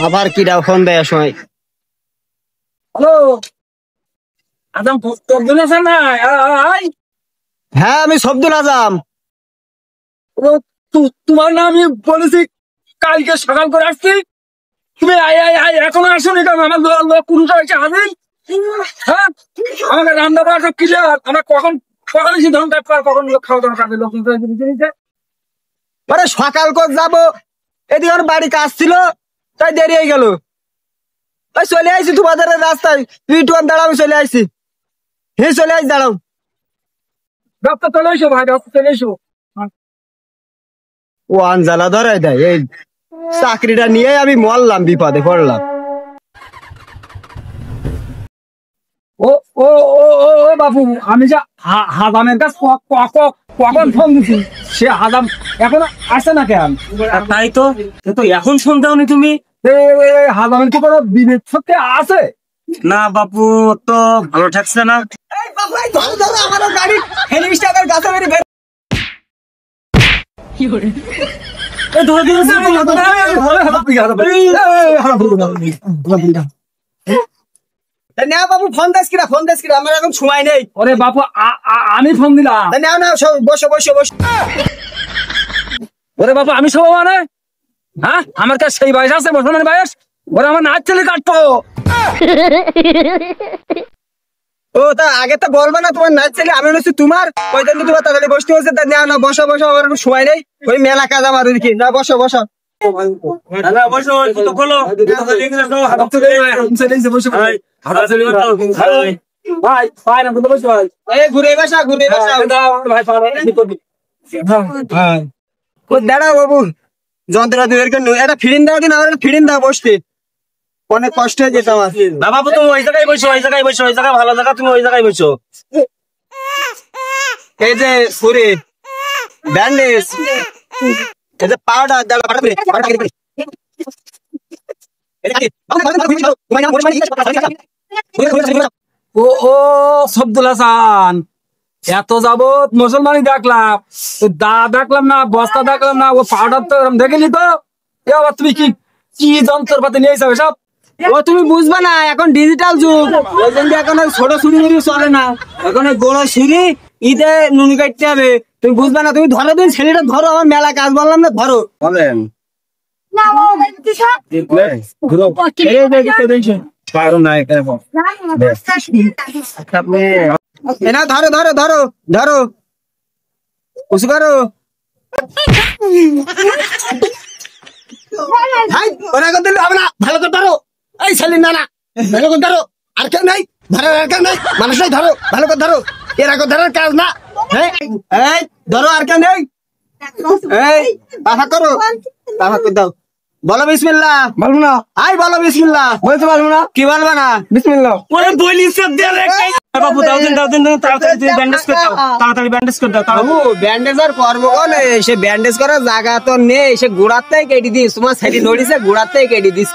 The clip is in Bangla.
আবার কিরা ফোন দেয় সময়। হ্যালো আজম, তোর আছেন না? হ্যাঁ আমি শব্দুল আজম। তোমার না আমি বলেছি কালকে সকাল করে আসছি, তুমি এখনো আসোনি কেন? আমার পুরুষ হয়েছে হাজির। হ্যাঁ, আমাকে রান্না করা সব ক্লিয়ার। আমরা কখন সকালে সিদ্ধান্ত কখন খাওয়া দাওয়া কাজে লোক নিতে। আরে সকাল করে যাবো, এদিকে আমার বাড়ি কাজ ছিল তাই দেরি হয়ে গেল। ওই চলে আইছি তোমাদের রাস্তায়, তুই একটু দাঁড়াও, আমি চলে আইছি। হ্যাঁ চলে আইস, দাঁড়াও। রাস্তা চলে এসো ভাই, রাস্তা চলে এসো। ও আনজালা ধরাই দেয়, এই চাকরিটা নিয়ে আমি মরলাম, বিপদে পড়লাম। ও ও ও ও ও বাবু, আমি যে হাজামের কাছে কখন ফোন দিছি, সে হাজাম এখনো আসে না কেন? তাই তো, তো এখন শুনতেও নি তুমি? হাজামের কি কোনো বিবেক সত্যি আছে? না বাপু, তো ভালো ঠেকছে না। আমার গাড়ি হেলিকপ্টারের গাছে মেরে বের। না বাবু, ফোন দাস কিরা, ফোন দাস কিরা, আমার এখন সময় নেই। ওরে বাপু, আমি ফোন দিলাম। নাও নাও, বসো বসো বসো। ওরে বাপু, আমি সব মানে, হ্যাঁ আমার কাছে সেই বয়স আছে, বর্তমানে বয়স। ওরা আমার নাচ চলে কাটতো। ও তা আগে তো বলবে না তোমার নাচ ছেলে, আমি হচ্ছে তোমার। ওই জন্য তোমার তাড়াতাড়ি বসতে হচ্ছে। তা নাও না, বসো বসো, আমার এখন সময় নেই। ওই মেলা কাজ আমার ওদিকে, না বসো বসো। ঘুরে বসা, ঘুরে বসা। দাঁড়াও বাবু, যন্ত্রটা দুই একটা ফিরিন দাও কিনা, আমার ফিরিন দাও, বসতে অনেক কষ্ট হয়ে যেত আমার। না বাবু, তুমি ওই জায়গায় বসো, ওই জায়গায় বসো, ওই জায়গায় ভালো জায়গা, তুমি ওই জায়গায় বসো। এই যে ছুরি, ব্যান্ডেজ, এই যে পাউডার, ও ও শব্দুল হাসান, এত যাবত মুসলমানই দেখলাম, দা দেখলাম না, বস্তা দেখলাম না, ও পাউডার তো দেখেনি তো। এবার তুমি কি কি যন্ত্রপাতি নিয়ে যাবে সব? ও তুমি বুঝবা না, এখন ডিজিটাল যুগ। ওই জন্য এখন ছোট ছুরি চলে না, এখন গোড়া ছুরি ঈদে নুন কাটতে হবে। তুমি বুঝবা না, তুমি ধরো, তুমি ছেলেটা ধরো, আমার মেলা কাজ বললাম না, ধরো। বলেন না, ধরো ধরো ধরো ধরো, উঁচু করো। ওরা করতে হবে না, ভালো করে ধরো। এই ছেলে, না না, ভালো করে ধরো। আর কেউ নেই ধরার, আর কেউ নেই, মানুষ নেই, ধরো ভালো করে ধরো। এরা করে ধরার কাজ না। এই ধরো, আর কেউ নেই। এই পাফা করো, পাফা করে দাও। বলো বিসমিল্লাহ। বলবো না? আই বলো বিসমিল্লাহ। বলতে পারবো না? কি বলবা না? বিসমিল্লাহ। ওরে বলি সব দে রে। বাবু দাও দিন, দাও দিন, তাড়াতাড়ি তুমি ব্যান্ডেজ করে দাও, তাড়াতাড়ি ব্যান্ডেজ করে দাও। বাবু ব্যান্ডেজ আর করবো কোনে? সে ব্যান্ডেজ করার জায়গা তো নেই, সে গোড়ার থেকে কেটে দিস। তোমার সাইডে নড়িছে, গোড়ার থেকে কেটে দিস।